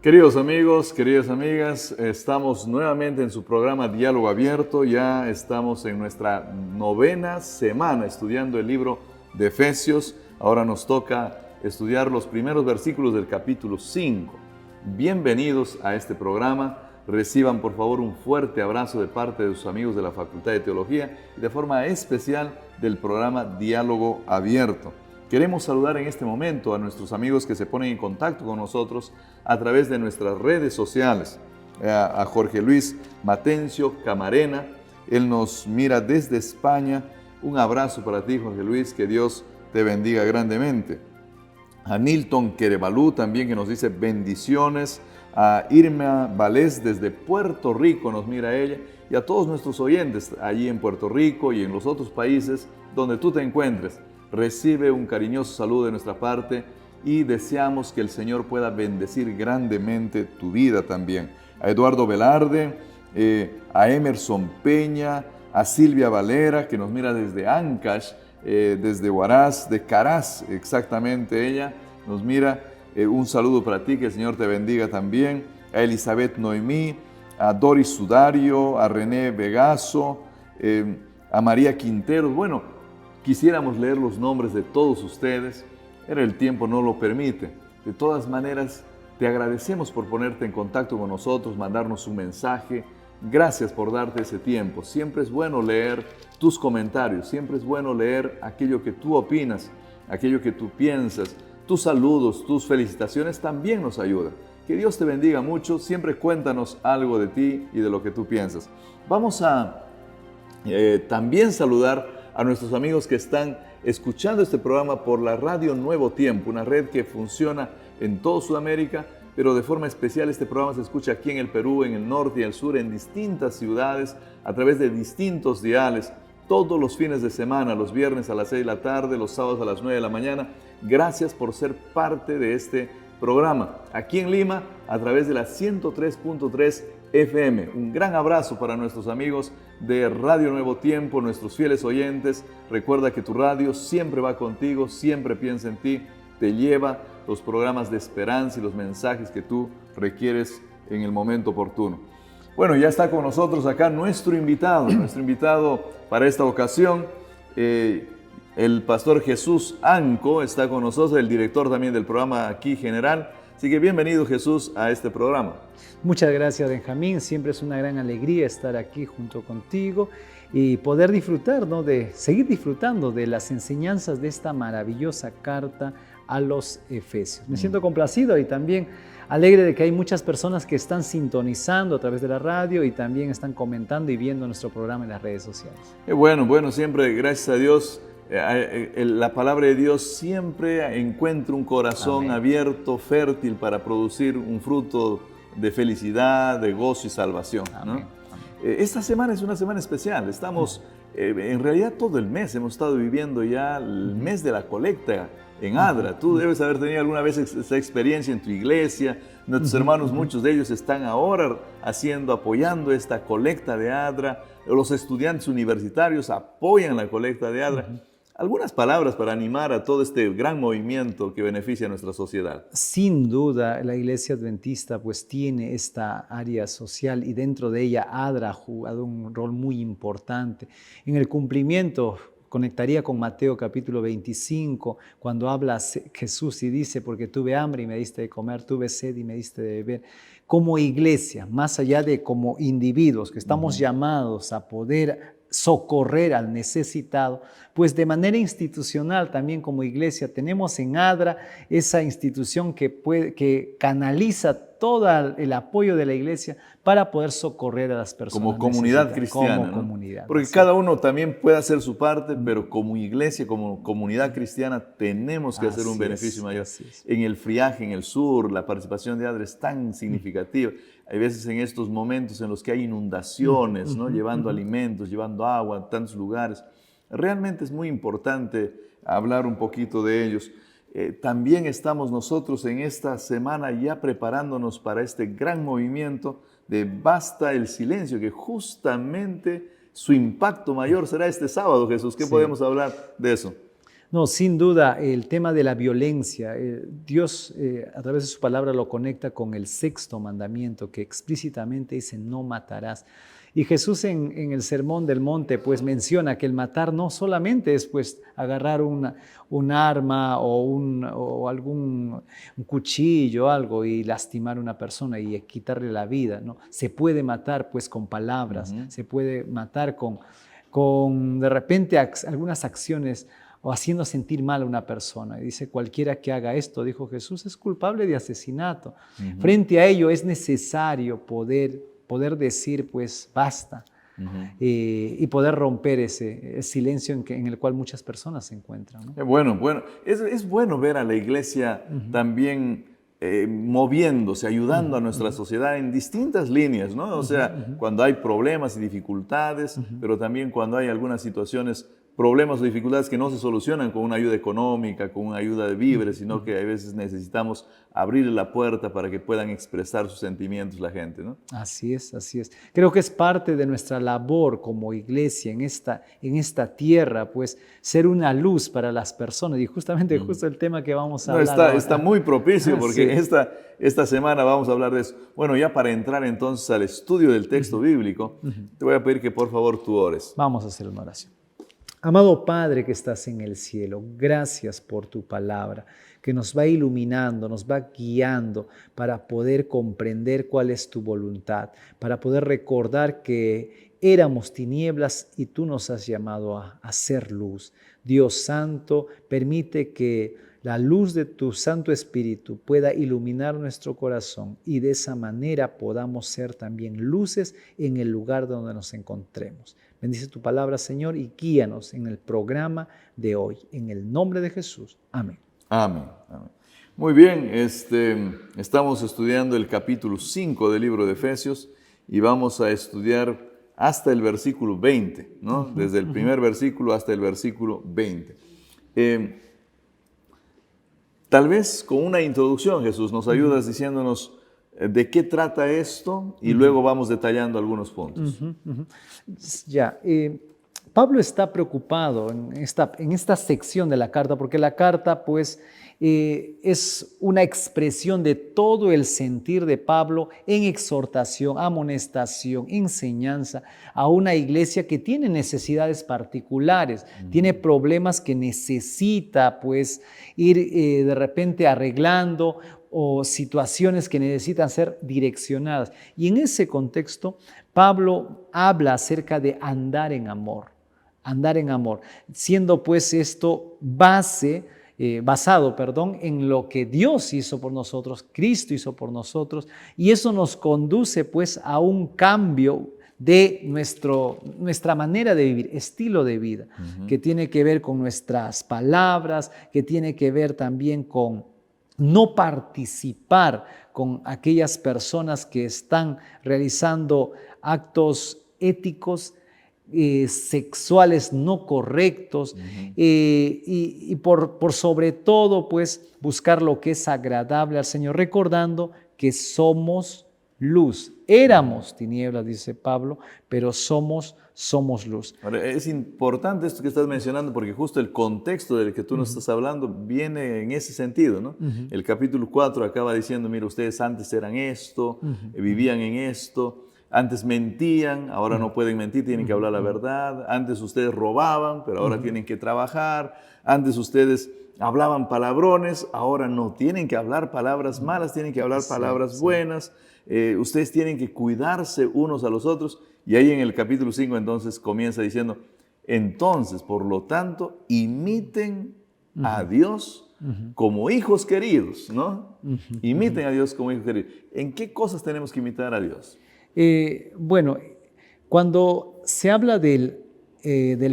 Queridos amigos, queridas amigas, estamos nuevamente en su programa Diálogo Abierto. Ya estamos en nuestra 9ª semana estudiando el libro de Efesios. Ahora nos toca estudiar los primeros versículos del capítulo 5. Bienvenidos a este programa. Reciban por favor un fuerte abrazo de parte de sus amigos de la Facultad de Teología y de forma especial del programa Diálogo Abierto. Queremos saludar en este momento a nuestros amigos que se ponen en contacto con nosotros a través de nuestras redes sociales. A Jorge Luis Matencio Camarena, él nos mira desde España. Un abrazo para ti, Jorge Luis, que Dios te bendiga grandemente. A Nilton Querebalú también, que nos dice bendiciones. A Irma Valés desde Puerto Rico nos mira ella. Y a todos nuestros oyentes allí en Puerto Rico y en los otros países donde tú te encuentres. Recibe un cariñoso saludo de nuestra parte y deseamos que el Señor pueda bendecir grandemente tu vida también. A Eduardo Velarde, a Emerson Peña, a Silvia Valera, que nos mira desde Ancash, desde Huaraz, de Caraz, exactamente ella, nos mira. Un saludo para ti, que el Señor te bendiga también. A Elizabeth Noemí, a Doris Sudario, a René Vegaso, a María Quinteros. Bueno, quisiéramos leer los nombres de todos ustedes, pero el tiempo no lo permite. De todas maneras, te agradecemos por ponerte en contacto con nosotros, mandarnos un mensaje. Gracias por darte ese tiempo. Siempre es bueno leer tus comentarios, siempre es bueno leer aquello que tú opinas, aquello que tú piensas. Tus saludos, tus felicitaciones también nos ayudan. Que Dios te bendiga mucho. Siempre cuéntanos algo de ti y de lo que tú piensas. Vamos a también saludar a nuestros amigos que están escuchando este programa por la Radio Nuevo Tiempo, una red que funciona en toda Sudamérica, pero de forma especial este programa se escucha aquí en el Perú, en el norte y el sur, en distintas ciudades, a través de distintos diales, todos los fines de semana, los viernes a las 6 de la tarde, los sábados a las 9 de la mañana. Gracias por ser parte de este programa. Aquí en Lima, a través de la 103.3 FM. Un gran abrazo para nuestros amigos de Radio Nuevo Tiempo, nuestros fieles oyentes. Recuerda que tu radio siempre va contigo, siempre piensa en ti, te lleva los programas de esperanza y los mensajes que tú requieres en el momento oportuno. Bueno, ya está con nosotros acá nuestro invitado para esta ocasión, el pastor Jesús Anco está con nosotros, el director también del programa aquí general. Así que bienvenido, Jesús, a este programa. Muchas gracias, Benjamín. Siempre es una gran alegría estar aquí junto contigo y poder disfrutar, ¿no? De seguir disfrutando de las enseñanzas de esta maravillosa carta a los Efesios. Me siento complacido y también alegre de que hay muchas personas que están sintonizando a través de la radio y también están comentando y viendo nuestro programa en las redes sociales. Bueno, siempre, gracias a Dios, la palabra de Dios siempre encuentra un corazón Amén. Abierto, fértil para producir un fruto de felicidad, de gozo y salvación, ¿no? Amén. Esta semana es una semana especial. Estamos, en realidad todo el mes, hemos estado viviendo ya el mes de la colecta en Adra. Tú debes haber tenido alguna vez esa experiencia en tu iglesia. Nuestros hermanos, muchos de ellos están ahora apoyando esta colecta de Adra. Los estudiantes universitarios apoyan la colecta de Adra. Algunas palabras para animar a todo este gran movimiento que beneficia a nuestra sociedad. Sin duda, la Iglesia Adventista pues tiene esta área social y dentro de ella ADRA ha jugado un rol muy importante en el cumplimiento. Conectaría con Mateo capítulo 25, cuando habla Jesús y dice, porque tuve hambre y me diste de comer, tuve sed y me diste de beber. Como iglesia, más allá de como individuos que estamos llamados a poder socorrer al necesitado, pues de manera institucional también como iglesia tenemos en ADRA esa institución que canaliza todo el apoyo de la iglesia para poder socorrer a las personas como comunidad cristiana, como ¿no? comunidad. Porque sí. Cada uno también puede hacer su parte, pero como iglesia, como comunidad cristiana, tenemos que hacer un beneficio mayor. En el Friaje, en el sur, la participación de ADRA es tan significativa. hay veces en estos momentos en los que hay inundaciones, ¿no? Llevando alimentos, llevando agua a tantos lugares. Realmente es muy importante hablar un poquito de ellos. También estamos nosotros en esta semana ya preparándonos para este gran movimiento de Basta el Silencio, que justamente su impacto mayor será este sábado, Jesús. ¿Qué podemos hablar de eso? No, sin duda, el tema de la violencia, Dios a través de su palabra lo conecta con el sexto mandamiento que explícitamente dice no matarás. Y Jesús en el Sermón del Monte pues menciona que el matar no solamente es pues agarrar un arma o algún un cuchillo o algo y lastimar a una persona y quitarle la vida, ¿no? Se puede matar pues con palabras, se puede matar con de repente algunas acciones o haciendo sentir mal a una persona. Y dice, cualquiera que haga esto, dijo Jesús, es culpable de asesinato. Frente a ello es necesario poder decir, pues, basta, y poder romper ese silencio en el cual muchas personas se encuentran, ¿no? Bueno, es bueno ver a la iglesia también moviéndose, ayudando a nuestra sociedad en distintas líneas, ¿no? O sea, cuando hay problemas y dificultades, pero también cuando hay algunas situaciones, problemas o dificultades que no se solucionan con una ayuda económica, con una ayuda de víveres, sino que a veces necesitamos abrir la puerta para que puedan expresar sus sentimientos la gente, ¿no? Así es, así es. Creo que es parte de nuestra labor como iglesia en esta tierra, pues ser una luz para las personas. Y justamente justo el tema que vamos a hablar está muy propicio porque Sí. esta semana vamos a hablar de eso. Bueno, ya para entrar entonces al estudio del texto bíblico, te voy a pedir que por favor tú ores. Vamos a hacer una oración. Amado Padre que estás en el cielo, gracias por tu palabra que nos va iluminando, nos va guiando para poder comprender cuál es tu voluntad, para poder recordar que éramos tinieblas y tú nos has llamado a ser luz. Dios Santo, permite que la luz de tu Santo Espíritu pueda iluminar nuestro corazón y de esa manera podamos ser también luces en el lugar donde nos encontremos. Bendice tu palabra, Señor, y guíanos en el programa de hoy. En el nombre de Jesús. Amén. Amén. Amén. Muy bien, estamos estudiando el capítulo 5 del libro de Efesios y vamos a estudiar hasta el versículo 20, ¿no? Desde el primer versículo hasta el versículo 20. Tal vez con una introducción, Jesús, nos ayudas diciéndonos de qué trata esto y luego vamos detallando algunos puntos. Ya, Pablo está preocupado en esta sección de la carta, porque la carta pues es una expresión de todo el sentir de Pablo en exhortación, amonestación, enseñanza a una iglesia que tiene necesidades particulares, tiene problemas que necesita pues ir de repente arreglando o situaciones que necesitan ser direccionadas. Y en ese contexto, Pablo habla acerca de andar en amor, siendo pues esto basado en lo que Dios hizo por nosotros, Cristo hizo por nosotros, y eso nos conduce pues a un cambio de nuestra manera de vivir, estilo de vida, que tiene que ver con nuestras palabras, que tiene que ver también con no participar con aquellas personas que están realizando actos éticos, sexuales no correctos, y por sobre todo pues buscar lo que es agradable al Señor, recordando que somos luz. Éramos tinieblas, dice Pablo, pero somos luz. Ahora, es importante esto que estás mencionando porque justo el contexto del que tú nos estás hablando viene en ese sentido, ¿no? El capítulo 4 acaba diciendo, mira, ustedes antes eran esto, vivían en esto, antes mentían, ahora no pueden mentir, tienen que hablar la verdad, antes ustedes robaban, pero ahora tienen que trabajar, antes ustedes hablaban palabrones, ahora no, tienen que hablar palabras malas, tienen que hablar palabras buenas, ustedes tienen que cuidarse unos a los otros. Y ahí en el capítulo 5 entonces comienza diciendo, entonces, por lo tanto, imiten a Dios como hijos queridos, ¿no? Imiten a Dios como hijos queridos. ¿En qué cosas tenemos que imitar a Dios? Bueno, cuando se habla del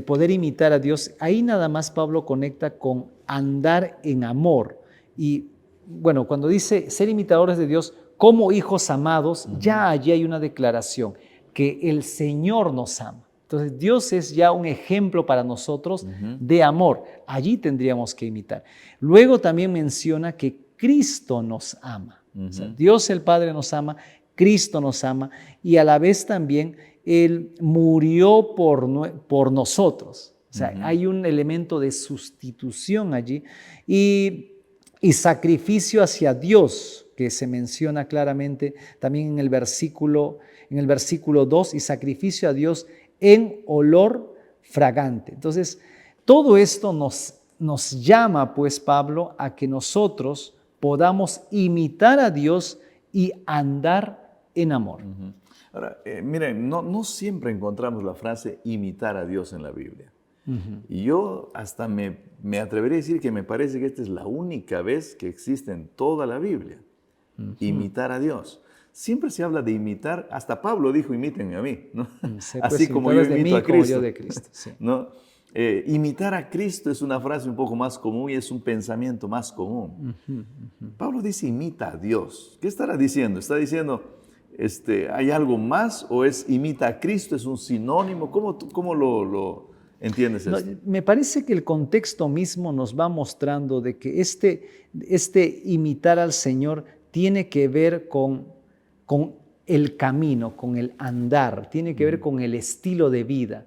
poder imitar a Dios, ahí nada más Pablo conecta con andar en amor. Y bueno, cuando dice ser imitadores de Dios como hijos amados, ya allí hay una declaración que el Señor nos ama. Entonces, Dios es ya un ejemplo para nosotros de amor. Allí tendríamos que imitar. Luego también menciona que Cristo nos ama. O sea, Dios el Padre nos ama, Cristo nos ama y a la vez también Él murió por nosotros. O sea, hay un elemento de sustitución allí y sacrificio hacia Dios, que se menciona claramente también en el versículo 2, y sacrificio a Dios en olor fragante. Entonces, todo esto nos llama, pues, Pablo, a que nosotros podamos imitar a Dios y andar en amor. Ahora, miren, no siempre encontramos la frase imitar a Dios en la Biblia. Y yo hasta me atrevería a decir que me parece que esta es la única vez que existe en toda la Biblia. Imitar a Dios. Siempre se habla de imitar, hasta Pablo dijo, imítenme a mí, ¿no? Así como yo imito a Cristo. Como yo de Cristo, sí. ¿No? Imitar a Cristo es una frase un poco más común y es un pensamiento más común. Pablo dice, imita a Dios. ¿Qué estará diciendo? ¿Está diciendo, hay algo más o es imita a Cristo, es un sinónimo? ¿Cómo lo entiendes esto? No, me parece que el contexto mismo nos va mostrando de que este imitar al Señor tiene que ver con el camino, con el andar, tiene que ver con el estilo de vida.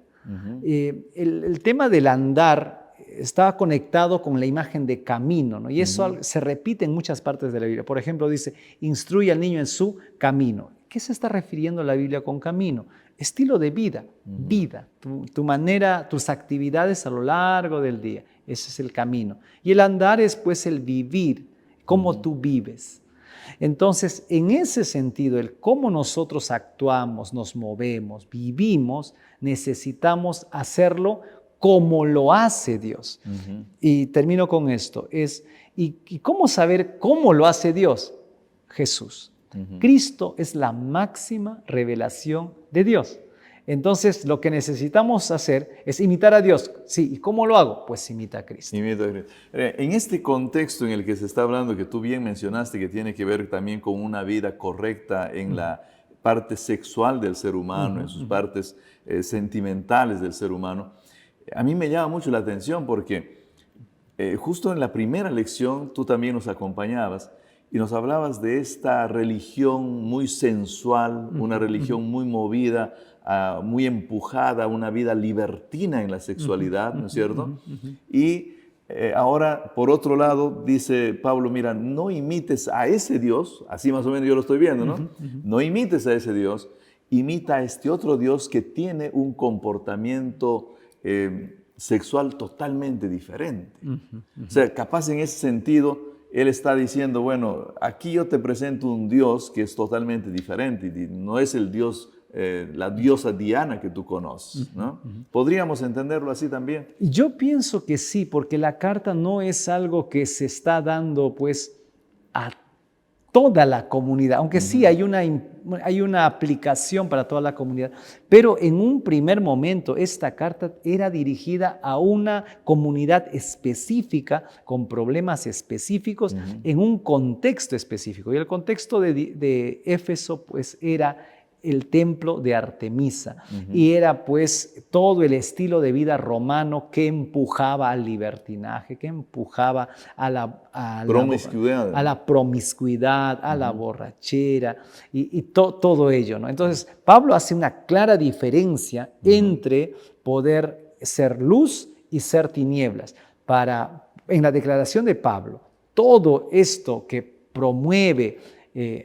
El tema del andar estaba conectado con la imagen de camino, ¿no? Y eso se repite en muchas partes de la Biblia. Por ejemplo, dice, instruye al niño en su camino. ¿Qué se está refiriendo la Biblia con camino? Estilo de vida, vida, tu manera, tus actividades a lo largo del día. Ese es el camino. Y el andar es pues el vivir, cómo tú vives. Entonces, en ese sentido, el cómo nosotros actuamos, nos movemos, vivimos, necesitamos hacerlo como lo hace Dios. Y termino con esto. ¿Y cómo saber cómo lo hace Dios? Jesús. Cristo es la máxima revelación de Dios. Entonces, lo que necesitamos hacer es imitar a Dios. Sí, ¿y cómo lo hago? Pues imita a Cristo. Imita a Cristo. En este contexto en el que se está hablando, que tú bien mencionaste, que tiene que ver también con una vida correcta en la parte sexual del ser humano, en sus partes sentimentales del ser humano, a mí me llama mucho la atención porque justo en la primera lección tú también nos acompañabas y nos hablabas de esta religión muy sensual, una religión muy movida, muy empujada a una vida libertina en la sexualidad, ¿no es cierto? Y ahora, por otro lado, dice Pablo, mira, no imites a ese Dios, así más o menos yo lo estoy viendo, ¿no? No imites a ese Dios, imita a este otro Dios que tiene un comportamiento sexual totalmente diferente. O sea, capaz en ese sentido, él está diciendo, bueno, aquí yo te presento un Dios que es totalmente diferente, y no es el Dios, la diosa Diana que tú conoces, ¿no? ¿Podríamos entenderlo así también? Yo pienso que sí, porque la carta no es algo que se está dando pues a toda la comunidad, aunque sí hay una aplicación para toda la comunidad, pero en un primer momento esta carta era dirigida a una comunidad específica con problemas específicos en un contexto específico. Y el contexto de Éfeso pues era el templo de Artemisa y era pues todo el estilo de vida romano que empujaba al libertinaje, que empujaba a la promiscuidad, a la borrachera y todo ello, ¿no? Entonces Pablo hace una clara diferencia entre poder ser luz y ser tinieblas. En la declaración de Pablo, todo esto que promueve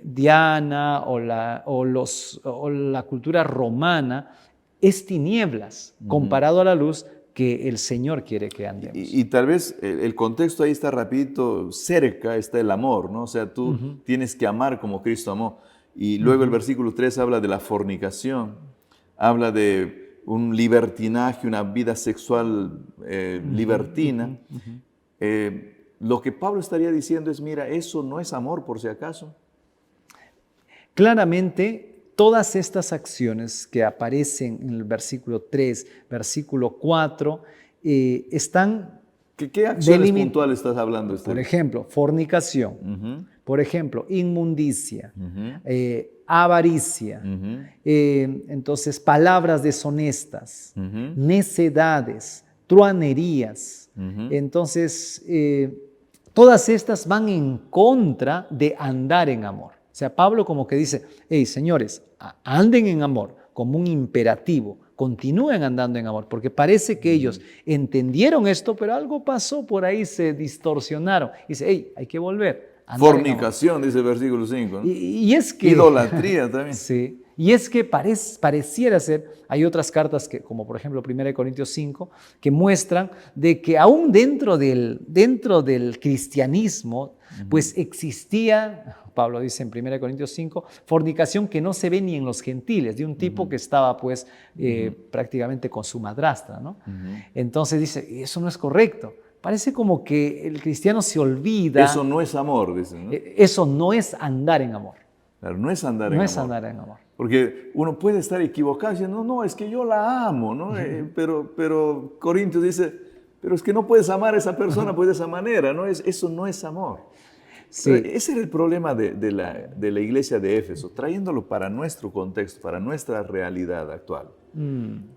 Diana o la cultura romana es tinieblas comparado a la luz que el Señor quiere que andemos. Y tal vez el contexto ahí está rapidito, cerca está el amor, ¿no? O sea, tú tienes que amar como Cristo amó. Y luego el versículo 3 habla de la fornicación, habla de un libertinaje, una vida sexual libertina. Lo que Pablo estaría diciendo es, mira, eso no es amor por si acaso. Claramente, todas estas acciones que aparecen en el versículo 3, versículo 4, están... ¿Qué acciones puntuales estás hablando? Por ejemplo, fornicación, Por ejemplo, inmundicia, Ujú. avaricia, Ujú. entonces palabras deshonestas, Ujú. necedades, truanerías. Ujú. Entonces, todas estas van en contra de andar en amor. O sea, Pablo como que dice, hey, señores, anden en amor como un imperativo, continúen andando en amor, porque parece que ellos entendieron esto, pero algo pasó por ahí, se distorsionaron. Dice, hey, hay que volver a andar en amor. Fornicación, dice el versículo 5, ¿no? Y es que, Idolatría también. sí, y es que pareciera ser, hay otras cartas que, como por ejemplo 1 Corintios 5, que muestran de que aún dentro del cristianismo, pues existía, Pablo dice en 1 Corintios 5, fornicación que no se ve ni en los gentiles, de un tipo que estaba pues prácticamente con su madrastra, ¿no? Entonces dice, eso no es correcto. Parece como que el cristiano se olvida. Eso no es amor, dicen, ¿no? Eso no es andar en amor. Claro, no es andar No en es amor. andar en amor. Porque uno puede estar equivocado diciendo, no, es que yo la amo, ¿no? Pero Corintios dice, pero es que no puedes amar a esa persona pues de esa manera, ¿no? Eso no es amor. Sí. Ese era el problema de la iglesia de Éfeso, trayéndolo para nuestro contexto, para nuestra realidad actual.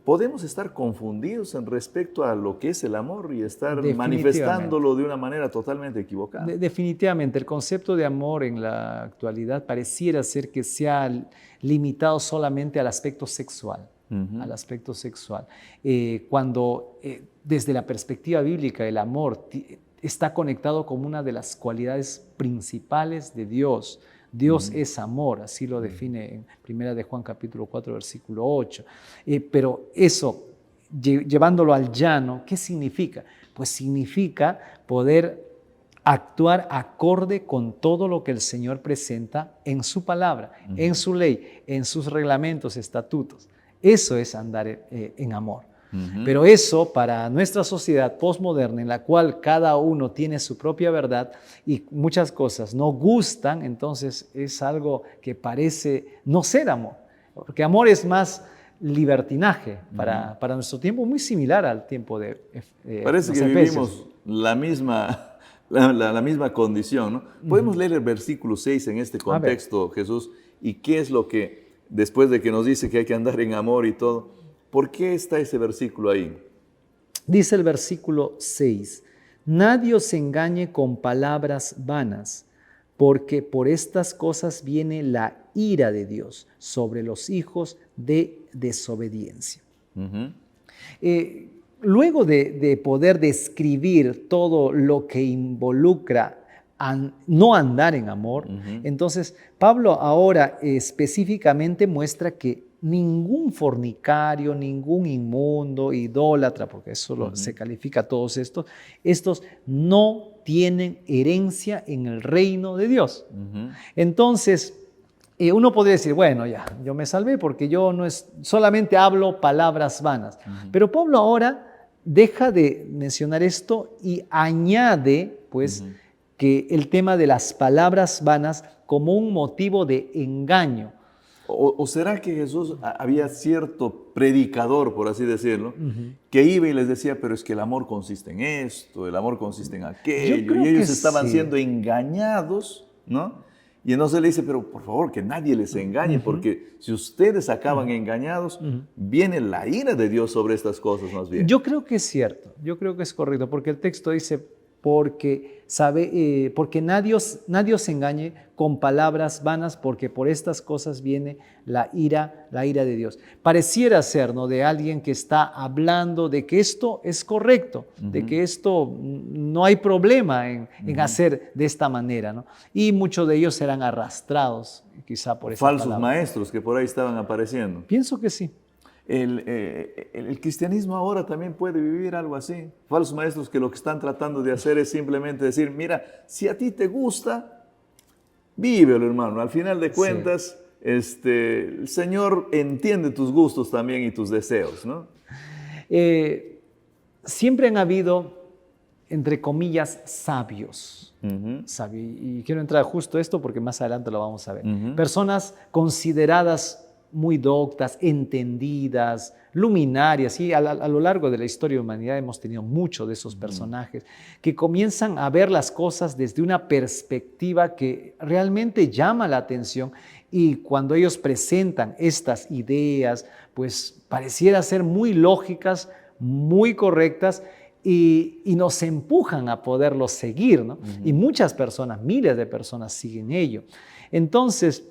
Podemos estar confundidos en respecto a lo que es el amor y estar manifestándolo de una manera totalmente equivocada. Definitivamente, el concepto de amor en la actualidad pareciera ser que se ha limitado solamente al aspecto sexual. Al aspecto sexual. Cuando desde la perspectiva bíblica el amor está conectado con una de las cualidades principales de Dios. Dios es amor, así lo define en 1 de Juan capítulo 4, versículo 8. Pero eso, llevándolo al llano, ¿qué significa? Pues significa poder actuar acorde con todo lo que el Señor presenta en su palabra, en su ley, en sus reglamentos, estatutos. Eso es andar en amor. Pero eso para nuestra sociedad postmoderna en la cual cada uno tiene su propia verdad y muchas cosas no gustan, entonces es algo que parece no ser amor, porque amor es más libertinaje para nuestro tiempo, muy similar al tiempo de Parece que vivimos la misma condición, ¿no? Podemos leer el versículo 6 en este contexto, Jesús, y qué es lo que, después de que nos dice que hay que andar en amor y todo, ¿por qué está ese versículo ahí? Dice el versículo 6, nadie os engañe con palabras vanas, porque por estas cosas viene la ira de Dios sobre los hijos de desobediencia. Luego de poder describir todo lo que involucra no andar en amor, entonces Pablo ahora específicamente muestra que ningún fornicario, ningún inmundo, idólatra, porque eso se califica a todos estos no tienen herencia en el reino de Dios. Entonces, uno podría decir, bueno, ya, yo me salvé porque yo solamente hablo palabras vanas. Pero Pablo ahora deja de mencionar esto y añade, pues, que el tema de las palabras vanas como un motivo de engaño. ¿O será que Jesús había cierto predicador, por así decirlo, que iba y les decía, pero es que el amor consiste en esto, el amor consiste en aquello, y ellos estaban siendo engañados, ¿no? Y entonces le dice, pero por favor, que nadie les engañe, porque si ustedes acaban engañados, viene la ira de Dios sobre estas cosas más bien. Yo creo que es cierto, yo creo que es correcto, porque el texto dice, porque nadie os engañe con palabras vanas, porque por estas cosas viene la ira de Dios. Pareciera ser, ¿no?, de alguien que está hablando de que esto es correcto, de que esto no hay problema en hacer de esta manera, ¿no? Y muchos de ellos serán arrastrados quizá por esa falsos palabra. maestros que por ahí estaban apareciendo. Pienso que sí. El cristianismo ahora también puede vivir algo así. Falsos maestros que lo que están tratando de hacer es simplemente decir, mira, si a ti te gusta, vívelo, hermano. Al final de cuentas, el Señor entiende tus gustos también y tus deseos, ¿no? Siempre han habido, entre comillas, sabios. Y quiero entrar justo a esto porque más adelante lo vamos a ver. Personas consideradas muy doctas, entendidas, luminarias. Y a lo largo de la historia de la humanidad hemos tenido muchos de esos personajes que comienzan a ver las cosas desde una perspectiva que realmente llama la atención, y cuando ellos presentan estas ideas, pues pareciera ser muy lógicas, muy correctas, y nos empujan a poderlos seguir, ¿no? Y muchas personas, miles de personas siguen ello. Entonces,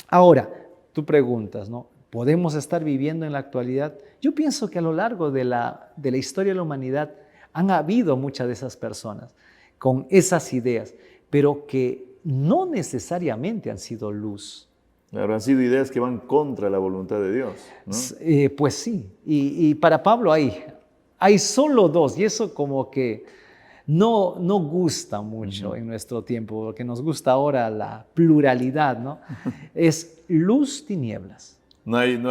ahora, tú preguntas, ¿no? ¿Podemos estar viviendo en la actualidad? Yo pienso que a lo largo de la historia de la humanidad han habido muchas de esas personas con esas ideas, pero que no necesariamente han sido luz. Claro, han sido ideas que van contra la voluntad de Dios, ¿no? Pues sí, y para Pablo hay solo dos, y eso como que no gusta mucho en nuestro tiempo, porque nos gusta ahora la pluralidad, ¿no? Es luz, tinieblas. No hay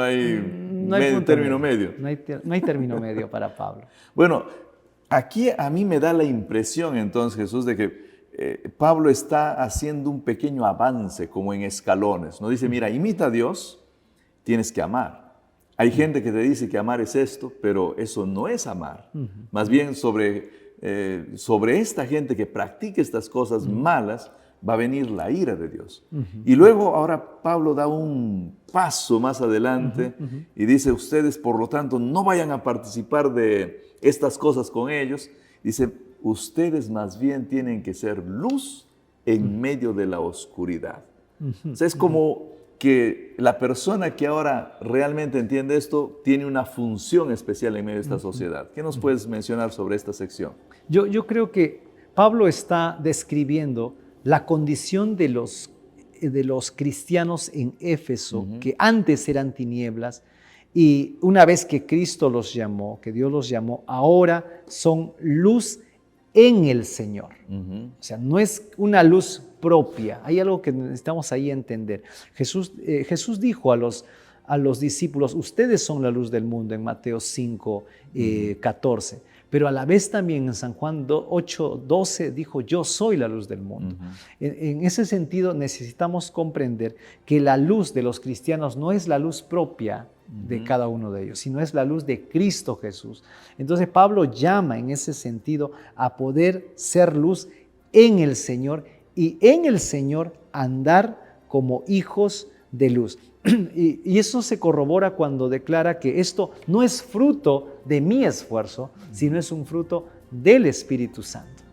término medio. No hay término medio para Pablo. Bueno, aquí a mí me da la impresión entonces, Jesús, de que Pablo está haciendo un pequeño avance como en escalones. Nos dice, mira, imita a Dios, tienes que amar. Hay gente que te dice que amar es esto, pero eso no es amar. Más bien sobre esta gente que practica estas cosas malas, va a venir la ira de Dios. Y luego ahora Pablo da un paso más adelante y dice, ustedes por lo tanto no vayan a participar de estas cosas con ellos. Dice, ustedes más bien tienen que ser luz en medio de la oscuridad. O sea, es como que la persona que ahora realmente entiende esto tiene una función especial en medio de esta sociedad. ¿Qué nos puedes mencionar sobre esta sección? Yo creo que Pablo está describiendo la condición de los cristianos en Éfeso, que antes eran tinieblas, y una vez que Cristo los llamó, que Dios los llamó, ahora son luz en el Señor. O sea, no es una luz propia. Hay algo que necesitamos ahí entender. Jesús dijo a los discípulos, ustedes son la luz del mundo, en Mateo 5, 14. Pero a la vez también en San Juan 8, 12 dijo, yo soy la luz del mundo. En ese sentido necesitamos comprender que la luz de los cristianos no es la luz propia de cada uno de ellos, sino es la luz de Cristo Jesús. Entonces Pablo llama en ese sentido a poder ser luz en el Señor, y en el Señor andar como hijos de luz. Y eso se corrobora cuando declara que esto no es fruto de mi esfuerzo, sino es un fruto del Espíritu Santo.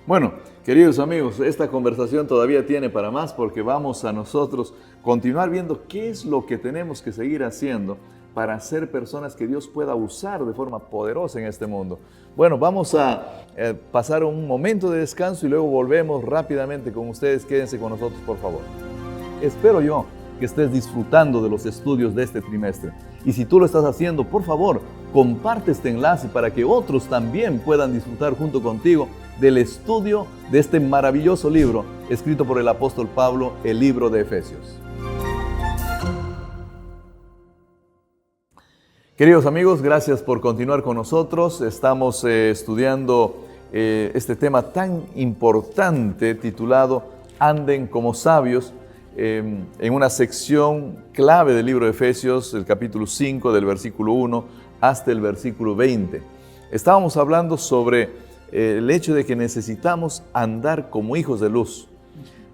Bueno, queridos amigos, esta conversación todavía tiene para más, porque vamos a nosotros continuar viendo qué es lo que tenemos que seguir haciendo para ser personas que Dios pueda usar de forma poderosa en este mundo. Bueno, vamos a pasar un momento de descanso y luego volvemos rápidamente con ustedes. Quédense con nosotros, por favor. Espero yo que estés disfrutando de los estudios de este trimestre. Y si tú lo estás haciendo, por favor, comparte este enlace para que otros también puedan disfrutar junto contigo del estudio de este maravilloso libro escrito por el apóstol Pablo, el libro de Efesios. Queridos amigos, gracias por continuar con nosotros. Estamos estudiando este tema tan importante titulado Anden como sabios, en una sección clave del libro de Efesios, el capítulo 5, del versículo 1 hasta el versículo 20. Estábamos hablando sobre el hecho de que necesitamos andar como hijos de luz,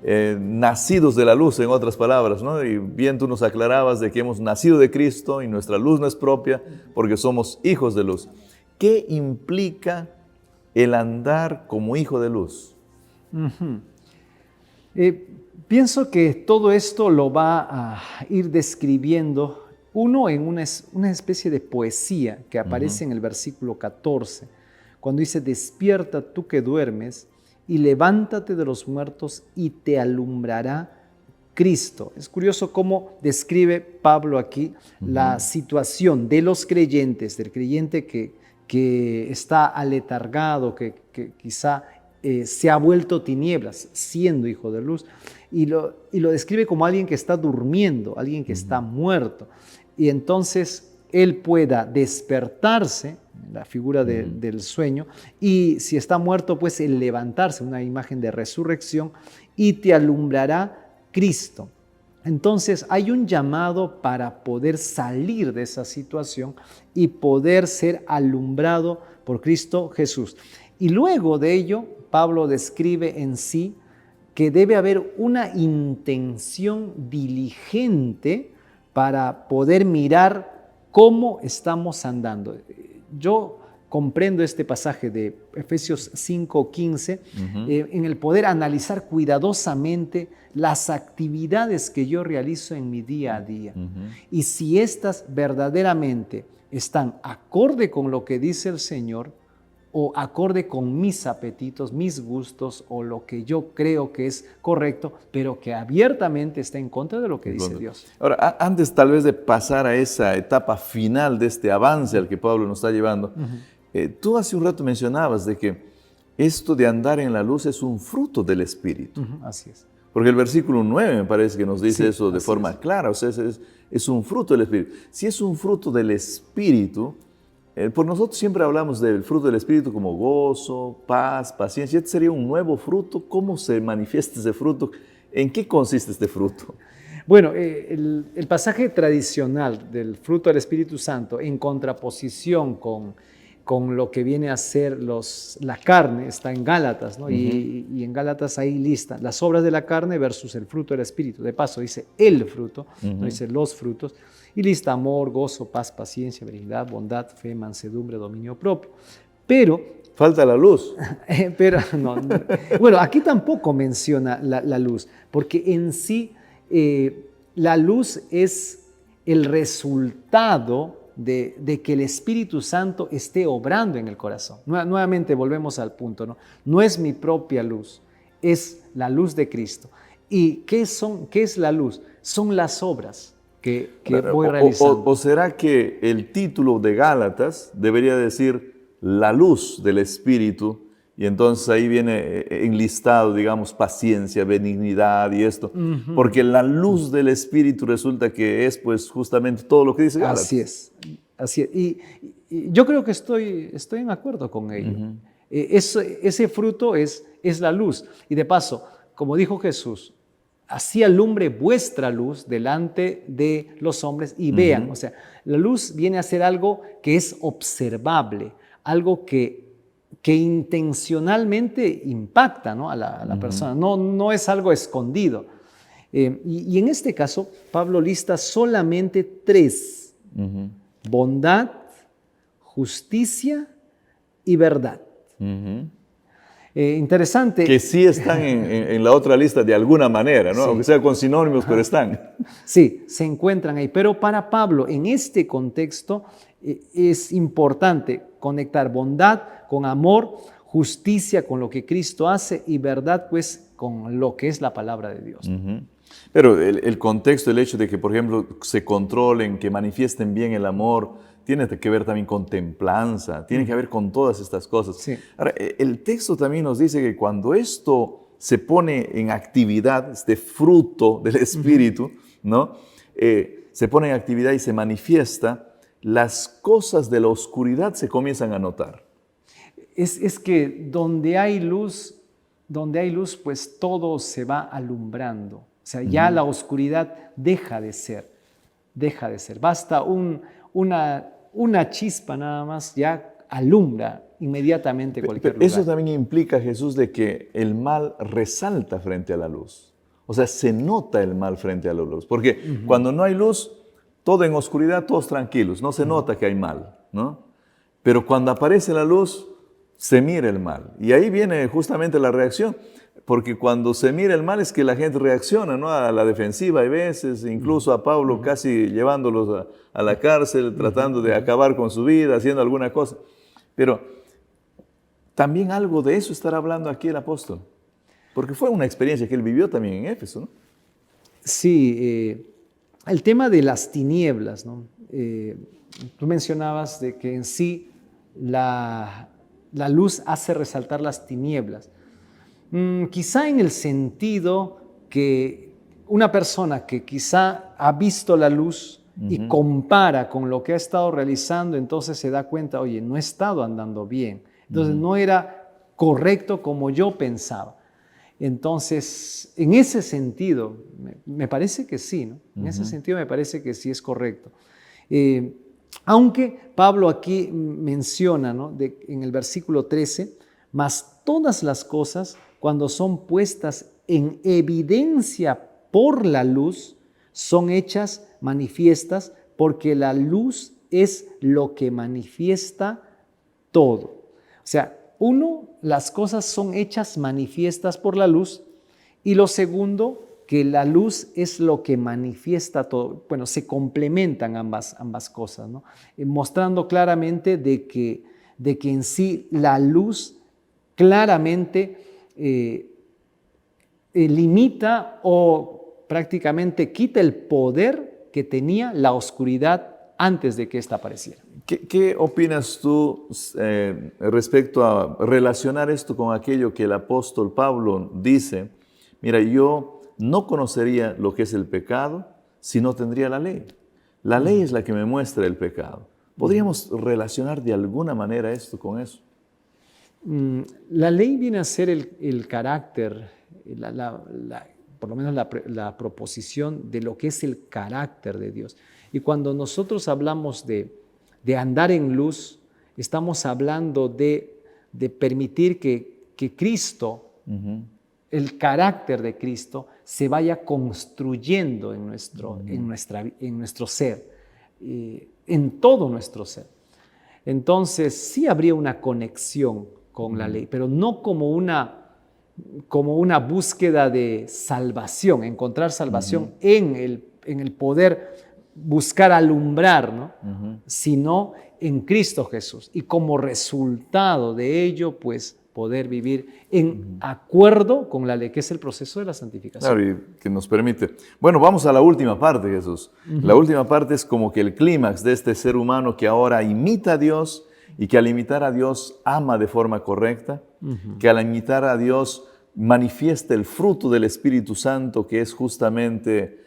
nacidos de la luz, en otras palabras, ¿no? Y bien tú nos aclarabas de que hemos nacido de Cristo y nuestra luz no es propia porque somos hijos de luz. ¿Qué implica el andar como hijo de luz? Pienso que todo esto lo va a ir describiendo uno en una especie de poesía que aparece en el versículo 14, cuando dice, despierta tú que duermes y levántate de los muertos y te alumbrará Cristo. Es curioso cómo describe Pablo aquí la situación de los creyentes, del creyente que está aletargado, que quizá se ha vuelto tinieblas, siendo hijo de luz, y lo describe como alguien que está durmiendo, alguien que está muerto. Y entonces él pueda despertarse, la figura del sueño, y si está muerto, pues el levantarse, una imagen de resurrección, y te alumbrará Cristo. Entonces hay un llamado para poder salir de esa situación y poder ser alumbrado por Cristo Jesús. Y luego de ello, Pablo describe en sí que debe haber una intención diligente para poder mirar cómo estamos andando. Yo comprendo este pasaje de Efesios 5:15 en el poder analizar cuidadosamente las actividades que yo realizo en mi día a día. Y si estas verdaderamente están acorde con lo que dice el Señor o acorde con mis apetitos, mis gustos o lo que yo creo que es correcto, pero que abiertamente está en contra de lo que dice Dios. Ahora, antes tal vez de pasar a esa etapa final de este avance al que Pablo nos está llevando, tú hace un rato mencionabas de que esto de andar en la luz es un fruto del Espíritu. Así es. Porque el versículo 9 me parece que nos dice Sí, eso de forma clara, o sea, es un fruto del Espíritu. Si es un fruto del Espíritu, por nosotros siempre hablamos del fruto del Espíritu como gozo, paz, paciencia. Este sería un nuevo fruto. ¿Cómo se manifiesta ese fruto? ¿En qué consiste este fruto? Bueno, el pasaje tradicional del fruto del Espíritu Santo en contraposición con lo que viene a ser la carne está en Gálatas, ¿no? Y en Gálatas ahí lista las obras de la carne versus el fruto del Espíritu. De paso dice el fruto, no dice los frutos. Y lista amor, gozo, paz, paciencia, benignidad, bondad, fe, mansedumbre, dominio propio. Pero falta la luz. Pero no. Bueno, aquí tampoco menciona la luz, porque en sí la luz es el resultado de que el Espíritu Santo esté obrando en el corazón. Nuevamente volvemos al punto, ¿no? No es mi propia luz, es la luz de Cristo. ¿Y qué es la luz? Son las obras que voy realizando. ¿O será que el título de Gálatas debería decir la luz del Espíritu? Y entonces ahí viene enlistado, digamos, paciencia, benignidad y esto. Porque la luz del Espíritu resulta que es pues justamente todo lo que dice Gálatas. Así es. Y yo creo que estoy en acuerdo con ello. Ese fruto es la luz. Y de paso, como dijo Jesús, así alumbre vuestra luz delante de los hombres y vean. O sea, la luz viene a ser algo que es observable, algo que intencionalmente impacta, ¿no? a la persona, no es algo escondido. Y en este caso, Pablo lista solamente 3, bondad, justicia y verdad. Interesante. Que sí están en la otra lista de alguna manera, ¿no? Sí. Aunque sea con sinónimos, pero están. Sí, se encuentran ahí. Pero para Pablo, en este contexto, es importante conectar bondad con amor, justicia con lo que Cristo hace y verdad, pues, con lo que es la palabra de Dios. Pero el contexto, el hecho de que, por ejemplo, se controlen, que manifiesten bien el amor, tiene que ver también con templanza, tiene que ver con todas estas cosas. Sí. Ahora, el texto también nos dice que cuando esto se pone en actividad, este fruto del Espíritu, ¿no? Se pone en actividad y se manifiesta, las cosas de la oscuridad se comienzan a notar. Es que donde hay luz, pues todo se va alumbrando. O sea, ya la oscuridad deja de ser. Basta una chispa nada más, ya alumbra inmediatamente cualquier lugar. Eso también implica, Jesús, de que el mal resalta frente a la luz. O sea, se nota el mal frente a la luz. Porque cuando no hay luz, todo en oscuridad, todos tranquilos, no se nota que hay mal, ¿no? Pero cuando aparece la luz, se mira el mal. Y ahí viene justamente la reacción. Porque cuando se mira el mal es que la gente reacciona, ¿no? A la defensiva hay veces, incluso a Pablo casi llevándolos a la cárcel, tratando de acabar con su vida, haciendo alguna cosa. Pero también algo de eso estará hablando aquí el apóstol. Porque fue una experiencia que él vivió también en Éfeso, ¿no? Sí, el tema de las tinieblas, ¿no? Tú mencionabas de que en sí la luz hace resaltar las tinieblas. Quizá en el sentido que una persona que quizá ha visto la luz y compara con lo que ha estado realizando, entonces se da cuenta, oye, no he estado andando bien. Entonces no era correcto como yo pensaba. Entonces, en ese sentido, me parece que sí, ¿no? En ese sentido me parece que sí es correcto. Aunque Pablo aquí menciona, ¿no? En el versículo 13, mas todas las cosas, cuando son puestas en evidencia por la luz, son hechas manifiestas, porque la luz es lo que manifiesta todo. O sea, las cosas son hechas manifiestas por la luz, y lo segundo, que la luz es lo que manifiesta todo. Bueno, se complementan ambas cosas, ¿no? Mostrando claramente de que en sí la luz claramente limita o prácticamente quita el poder que tenía la oscuridad antes de que ésta apareciera. ¿Qué opinas tú respecto a relacionar esto con aquello que el apóstol Pablo dice? Mira, yo no conocería lo que es el pecado si no tendría la ley. La ley es la que me muestra el pecado. ¿Podríamos relacionar de alguna manera esto con eso? La ley viene a ser el carácter, por lo menos la proposición de lo que es el carácter de Dios. Y cuando nosotros hablamos de andar en luz, estamos hablando de permitir que Cristo, el carácter de Cristo, se vaya construyendo en nuestro ser, en todo nuestro ser. Entonces, sí habría una conexión con la ley, pero no como una búsqueda de salvación, encontrar salvación en el poder buscar alumbrar, ¿no? Sino en Cristo Jesús. Y como resultado de ello, pues poder vivir en acuerdo con la ley, que es el proceso de la santificación. Claro, y que nos permite. Bueno, vamos a la última parte, Jesús. La última parte es como que el clímax de este ser humano que ahora imita a Dios y que al imitar a Dios ama de forma correcta, que al imitar a Dios manifiesta el fruto del Espíritu Santo, que es justamente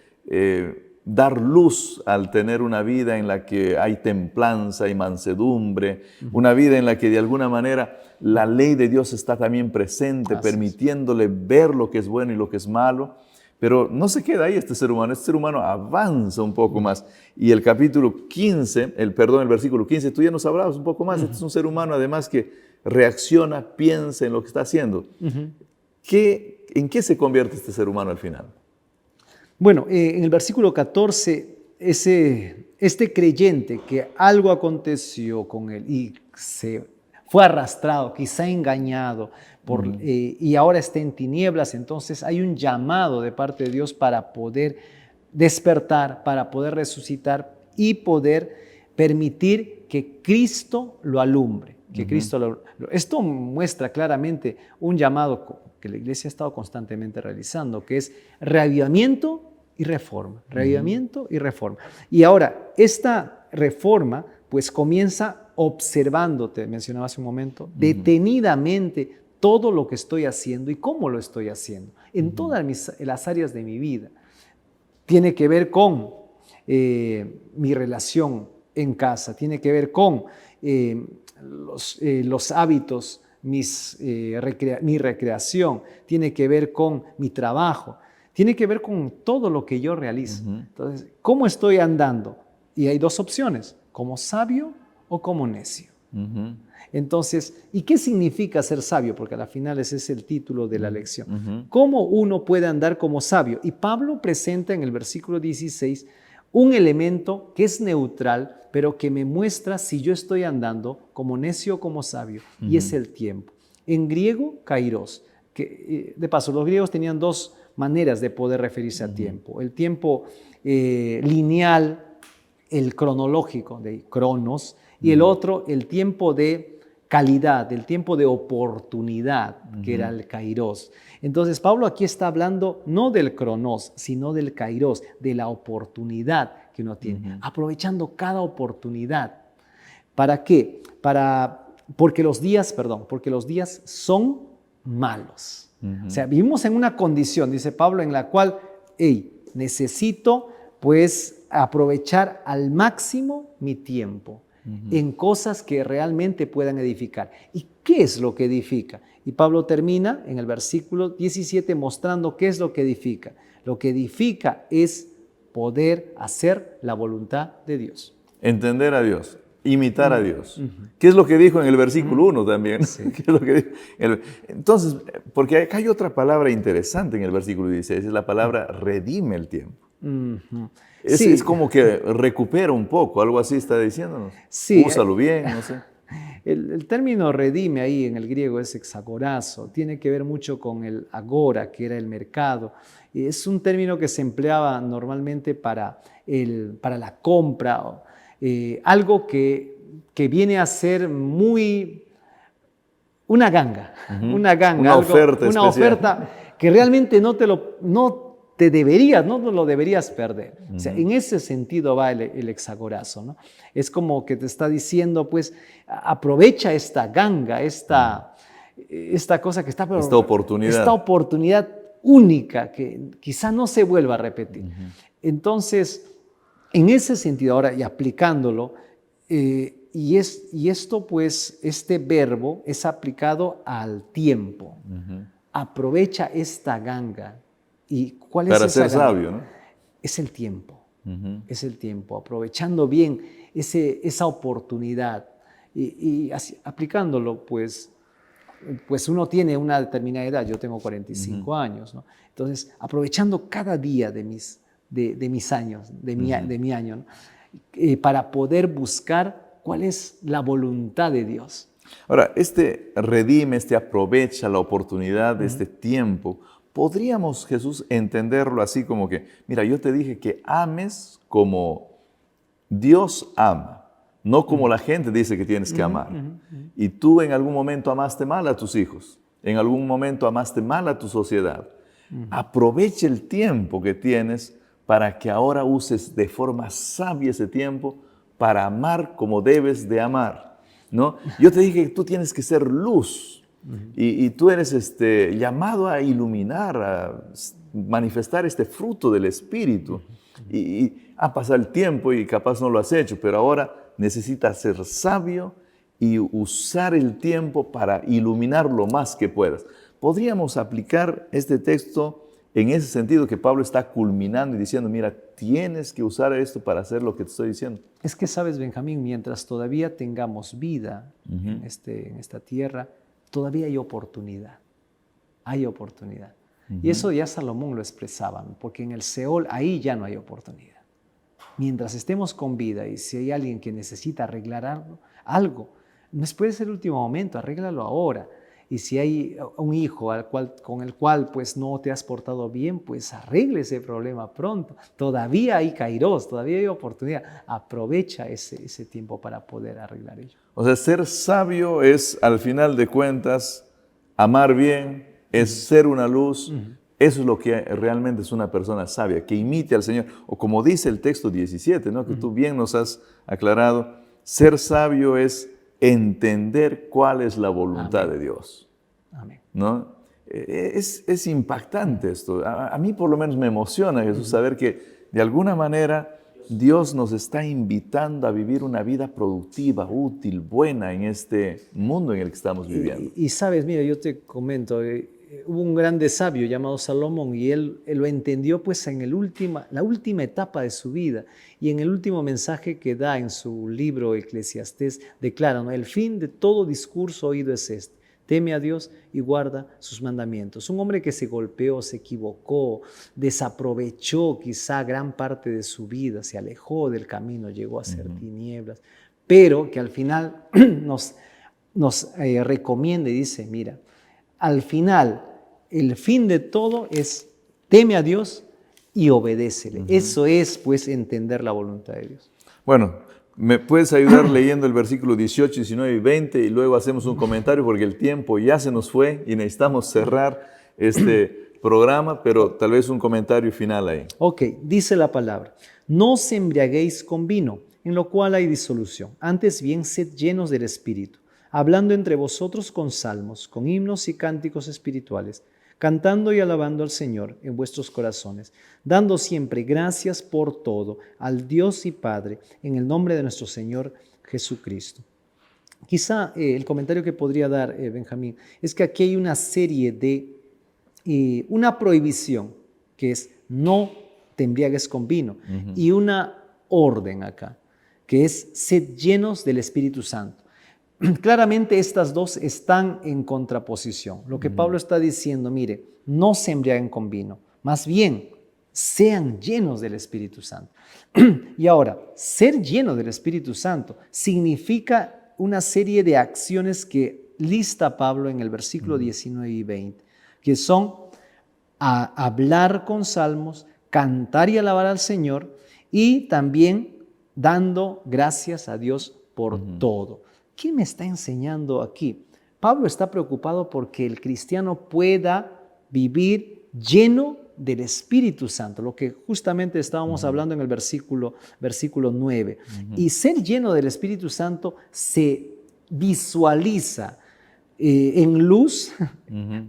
dar luz al tener una vida en la que hay templanza y mansedumbre, una vida en la que de alguna manera la ley de Dios está también presente, permitiéndole ver lo que es bueno y lo que es malo. Pero no se queda ahí este ser humano avanza un poco más. Y el capítulo 15, el versículo 15, tú ya nos hablabas un poco más. Este es un ser humano además que reacciona, piensa en lo que está haciendo. ¿En qué se convierte este ser humano al final? Bueno, en el versículo 14, este creyente que algo aconteció con él y se fue arrastrado, quizá engañado, y ahora está en tinieblas, entonces hay un llamado de parte de Dios para poder despertar, para poder resucitar y poder permitir que Cristo lo alumbre. Esto muestra claramente un llamado que la iglesia ha estado constantemente realizando, que es reavivamiento y reforma, reavivamiento y reforma. Y ahora, esta reforma pues comienza observando, te mencionaba hace un momento, detenidamente todo lo que estoy haciendo y cómo lo estoy haciendo, en todas las áreas de mi vida. Tiene que ver con mi relación en casa, tiene que ver con los hábitos, mi recreación, tiene que ver con mi trabajo, tiene que ver con todo lo que yo realizo. Entonces, ¿cómo estoy andando? Y hay dos opciones, como sabio o como necio. Entonces, ¿y qué significa ser sabio? Porque al final ese es el título de la lección. ¿Cómo uno puede andar como sabio? Y Pablo presenta en el versículo 16 un elemento que es neutral, pero que me muestra si yo estoy andando como necio o como sabio, y es el tiempo. En griego, kairos, que de paso los griegos tenían dos maneras de poder referirse al tiempo. El tiempo lineal, el cronológico, de cronos, y el otro, el tiempo de calidad, el tiempo de oportunidad, que era el kairos. Entonces, Pablo aquí está hablando no del cronos, sino del kairos, de la oportunidad que uno tiene, aprovechando cada oportunidad. ¿Para qué? Porque los días son malos. O sea, vivimos en una condición, dice Pablo, en la cual, necesito pues aprovechar al máximo mi tiempo. en cosas que realmente puedan edificar. ¿Y qué es lo que edifica? Y Pablo termina en el versículo 17 mostrando qué es lo que edifica. Lo que edifica es poder hacer la voluntad de Dios. Entender a Dios, imitar a Dios. ¿Qué es lo que dijo en el versículo 1 también? Sí. ¿Qué es lo que dijo? Entonces, porque acá hay otra palabra interesante en el versículo 16, es la palabra redime el tiempo. Sí. Es como que recupera un poco, algo así está diciéndonos. Sí. Úsalo bien, no sé. El término redime ahí en el griego es exagorazo, tiene que ver mucho con el agora, que era el mercado. Es un término que se empleaba normalmente para la compra, algo que viene a ser muy una ganga, una ganga, Una oferta una especial. oferta que realmente no te lo deberías perder. O sea, en ese sentido va el exagorazo, ¿no? Es como que te está diciendo, pues, aprovecha esta ganga, esta cosa que está... Pero, esta oportunidad. Esta oportunidad única que quizá no se vuelva a repetir. Entonces, en ese sentido, ahora y aplicándolo, y esto, pues, este verbo es aplicado al tiempo. Aprovecha esta ganga. ¿Y cuál es esa Para ser ganga? sabio, ¿no? Es el tiempo. Es el tiempo, aprovechando bien esa oportunidad y así, aplicándolo, pues uno tiene una determinada edad, yo tengo 45 años, ¿no? Entonces, aprovechando cada día de mis años, de mi año, ¿no? Para poder buscar cuál es la voluntad de Dios. Ahora, redime, aprovecha la oportunidad de este tiempo. ¿Podríamos, Jesús, entenderlo así como que, mira, yo te dije que ames como Dios ama, no como la gente dice que tienes que amar? Y tú en algún momento amaste mal a tus hijos, en algún momento amaste mal a tu sociedad. Aprovecha el tiempo que tienes para que ahora uses de forma sabia ese tiempo para amar como debes de amar, ¿no? Yo te dije que tú tienes que ser luz. Y tú eres llamado a iluminar, a manifestar este fruto del Espíritu. Y ha pasado el tiempo y capaz no lo has hecho, pero ahora necesitas ser sabio y usar el tiempo para iluminar lo más que puedas. Podríamos aplicar este texto en ese sentido que Pablo está culminando y diciendo, mira, tienes que usar esto para hacer lo que te estoy diciendo. Es que sabes, Benjamín, mientras todavía tengamos vida en esta tierra, todavía hay oportunidad. Hay oportunidad. Y eso ya Salomón lo expresaba, ¿no? Porque en el Seol ahí ya no hay oportunidad. Mientras estemos con vida y si hay alguien que necesita arreglar algo, no puede ser el último momento, arréglalo ahora. Y si hay un hijo con el cual pues no te has portado bien, pues arregle ese problema pronto. Todavía hay kairos, todavía hay oportunidad. Aprovecha ese tiempo para poder arreglar ello. O sea, ser sabio es, al final de cuentas, amar bien, es ser una luz. Eso es lo que realmente es una persona sabia, que imite al Señor. O como dice el texto 17, ¿no? Que tú bien nos has aclarado, ser sabio es entender cuál es la voluntad de Dios. Amén. ¿No? Es impactante esto. A mí por lo menos me emociona, Jesús, saber que de alguna manera Dios nos está invitando a vivir una vida productiva, útil, buena en este mundo en el que estamos viviendo. Y sabes, mira, yo te comento, hubo un grande sabio llamado Salomón y él lo entendió pues en la última etapa de su vida y en el último mensaje que da en su libro Eclesiastés declara, ¿no? El fin de todo discurso oído es este: teme a Dios y guarda sus mandamientos. Un hombre que se golpeó, se equivocó, desaprovechó quizá gran parte de su vida, se alejó del camino, llegó a ser tinieblas, pero que al final nos recomienda y dice, mira, al final el fin de todo es teme a Dios y obedécele. Eso es pues entender la voluntad de Dios. Bueno, ¿me puedes ayudar leyendo el versículo 18, 19 y 20 y luego hacemos un comentario porque el tiempo ya se nos fue y necesitamos cerrar este programa, pero tal vez un comentario final ahí. Ok, dice la palabra, no os embriaguéis con vino, en lo cual hay disolución, antes bien sed llenos del Espíritu, hablando entre vosotros con salmos, con himnos y cánticos espirituales, cantando y alabando al Señor en vuestros corazones, dando siempre gracias por todo al Dios y Padre, en el nombre de nuestro Señor Jesucristo. Quizá el comentario que podría dar Benjamín es que aquí hay una serie de, una prohibición que es no te embriagues con vino y una orden acá que es sed llenos del Espíritu Santo. Claramente estas dos están en contraposición. Lo que Pablo está diciendo, mire, no se embriaguen con vino, más bien sean llenos del Espíritu Santo. Y ahora, ser lleno del Espíritu Santo significa una serie de acciones que lista Pablo en el versículo 19 y 20, que son a hablar con salmos, cantar y alabar al Señor y también dando gracias a Dios por todo. ¿Qué me está enseñando aquí? Pablo está preocupado porque el cristiano pueda vivir lleno del Espíritu Santo, lo que justamente estábamos hablando en el versículo 9. Y ser lleno del Espíritu Santo se visualiza en luz,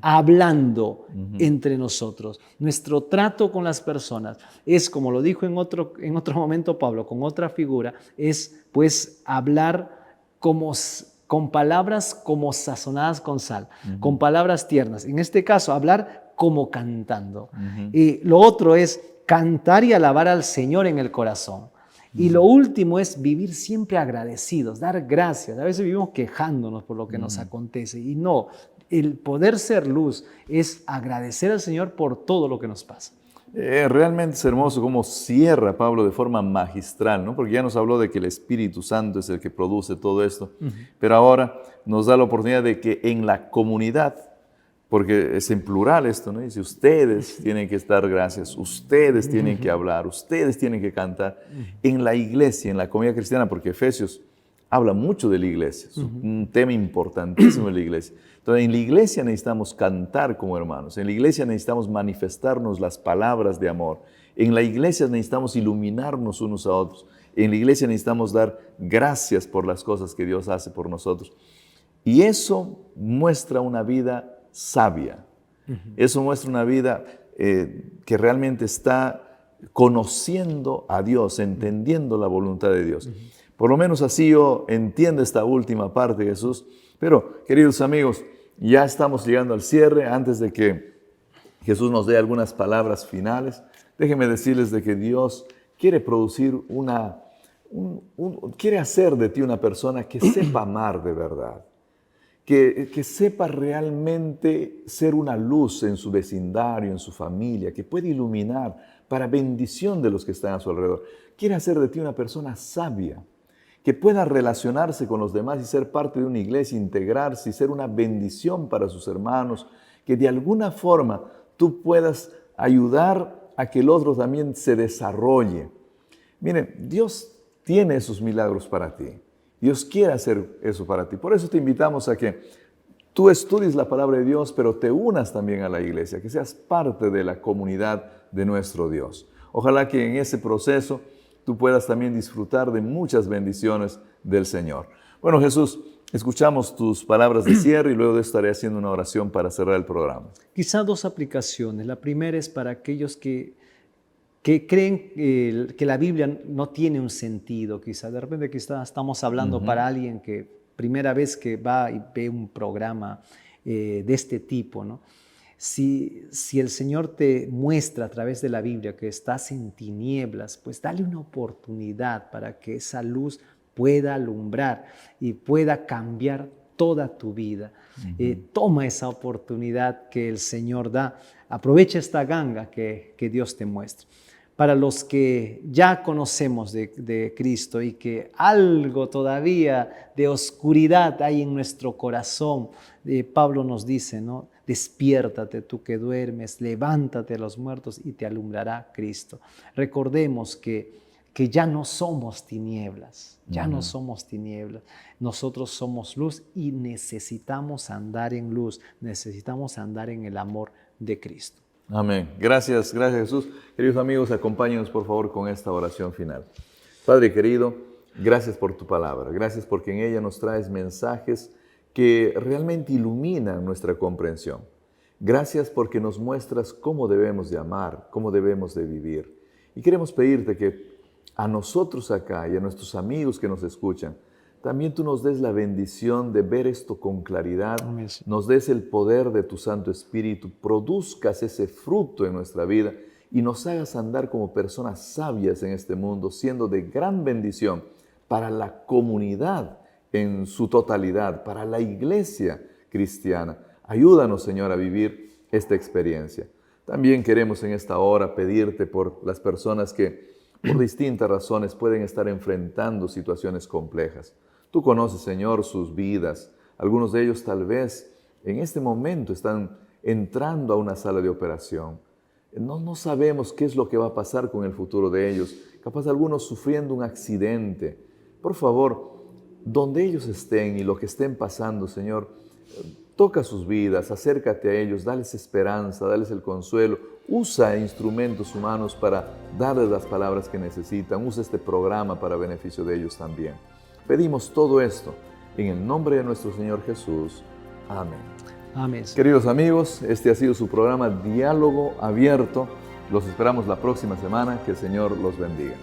hablando entre nosotros. Nuestro trato con las personas es, como lo dijo en otro momento Pablo, con otra figura, es pues hablar con palabras como sazonadas con sal, con palabras tiernas. En este caso, hablar como cantando. Y lo otro es cantar y alabar al Señor en el corazón. Y lo último es vivir siempre agradecidos, dar gracias. A veces vivimos quejándonos por lo que nos acontece. Y no, el poder ser luz es agradecer al Señor por todo lo que nos pasa. Realmente es hermoso cómo cierra Pablo de forma magistral, ¿no? Porque ya nos habló de que el Espíritu Santo es el que produce todo esto, pero ahora nos da la oportunidad de que en la comunidad, porque es en plural esto, ¿no? Dice, ustedes tienen que dar gracias, ustedes tienen que hablar, ustedes tienen que cantar. En la iglesia, en la comunidad cristiana, porque Efesios habla mucho de la iglesia, es un tema importantísimo en la iglesia. Entonces, en la iglesia necesitamos cantar como hermanos, en la iglesia necesitamos manifestarnos las palabras de amor, en la iglesia necesitamos iluminarnos unos a otros, en la iglesia necesitamos dar gracias por las cosas que Dios hace por nosotros. Y eso muestra una vida sabia, eso muestra una vida que realmente está conociendo a Dios, entendiendo la voluntad de Dios. Por lo menos así yo entiendo esta última parte, Jesús. Pero, queridos amigos, ya estamos llegando al cierre. Antes de que Jesús nos dé algunas palabras finales, déjenme decirles de que Dios quiere producir quiere hacer de ti una persona que sepa amar de verdad, que sepa realmente ser una luz en su vecindario, en su familia, que pueda iluminar para bendición de los que están a su alrededor. Quiere hacer de ti una persona sabia, que pueda relacionarse con los demás y ser parte de una iglesia, integrarse y ser una bendición para sus hermanos, que de alguna forma tú puedas ayudar a que el otro también se desarrolle. Miren, Dios tiene esos milagros para ti. Dios quiere hacer eso para ti. Por eso te invitamos a que tú estudies la palabra de Dios, pero te unas también a la iglesia, que seas parte de la comunidad de nuestro Dios. Ojalá que en ese proceso tú puedas también disfrutar de muchas bendiciones del Señor. Bueno, Jesús, escuchamos tus palabras de cierre y luego estaré haciendo una oración para cerrar el programa. Quizá dos aplicaciones. La primera es para aquellos que creen que la Biblia no tiene un sentido. Quizá de repente estamos hablando para alguien que primera vez que va y ve un programa de este tipo, ¿no? Si el Señor te muestra a través de la Biblia que estás en tinieblas, pues dale una oportunidad para que esa luz pueda alumbrar y pueda cambiar toda tu vida. Toma esa oportunidad que el Señor da. Aprovecha esta ganga que Dios te muestra. Para los que ya conocemos de Cristo y que algo todavía de oscuridad hay en nuestro corazón, Pablo nos dice, ¿no? Despiértate tú que duermes, levántate a los muertos y te alumbrará Cristo. Recordemos que ya no somos tinieblas, ya no somos tinieblas. Nosotros somos luz y necesitamos andar en luz, necesitamos andar en el amor de Cristo. Amén. Gracias Jesús. Queridos amigos, acompáñenos por favor con esta oración final. Padre querido, gracias por tu palabra. Gracias porque en ella nos traes mensajes que realmente iluminan nuestra comprensión. Gracias porque nos muestras cómo debemos de amar, cómo debemos de vivir. Y queremos pedirte que a nosotros acá y a nuestros amigos que nos escuchan, también tú nos des la bendición de ver esto con claridad, Amén. nos des el poder de tu Santo Espíritu, produzcas ese fruto en nuestra vida y nos hagas andar como personas sabias en este mundo, siendo de gran bendición para la comunidad en su totalidad, para la iglesia cristiana. Ayúdanos, Señor, a vivir esta experiencia. También queremos en esta hora pedirte por las personas que por distintas razones pueden estar enfrentando situaciones complejas. Tú conoces, Señor, sus vidas. Algunos de ellos tal vez en este momento están entrando a una sala de operación. No sabemos qué es lo que va a pasar con el futuro de ellos. Capaz algunos sufriendo un accidente. Por favor, donde ellos estén y lo que estén pasando, Señor, toca sus vidas, acércate a ellos, dales esperanza, dales el consuelo. Usa instrumentos humanos para darles las palabras que necesitan. Usa este programa para beneficio de ellos también. Pedimos todo esto en el nombre de nuestro Señor Jesús. Amén. Amén. Queridos amigos, este ha sido su programa Diálogo Abierto. Los esperamos la próxima semana. Que el Señor los bendiga.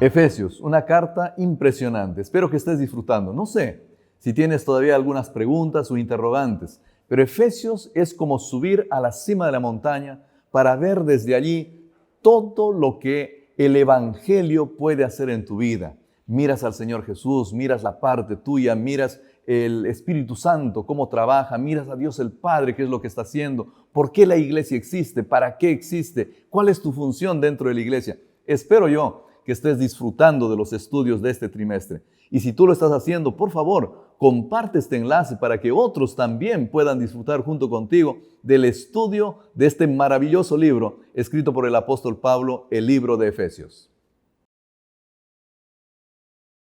Efesios, una carta impresionante. Espero que estés disfrutando. No sé si tienes todavía algunas preguntas o interrogantes, pero Efesios es como subir a la cima de la montaña para ver desde allí todo lo que el Evangelio puede hacer en tu vida. Miras al Señor Jesús, miras la parte tuya, miras el Espíritu Santo, cómo trabaja, miras a Dios el Padre, qué es lo que está haciendo, por qué la iglesia existe, para qué existe, cuál es tu función dentro de la iglesia. Espero yo que estés disfrutando de los estudios de este trimestre. Y si tú lo estás haciendo, por favor, comparte este enlace para que otros también puedan disfrutar junto contigo del estudio de este maravilloso libro escrito por el apóstol Pablo, el libro de Efesios.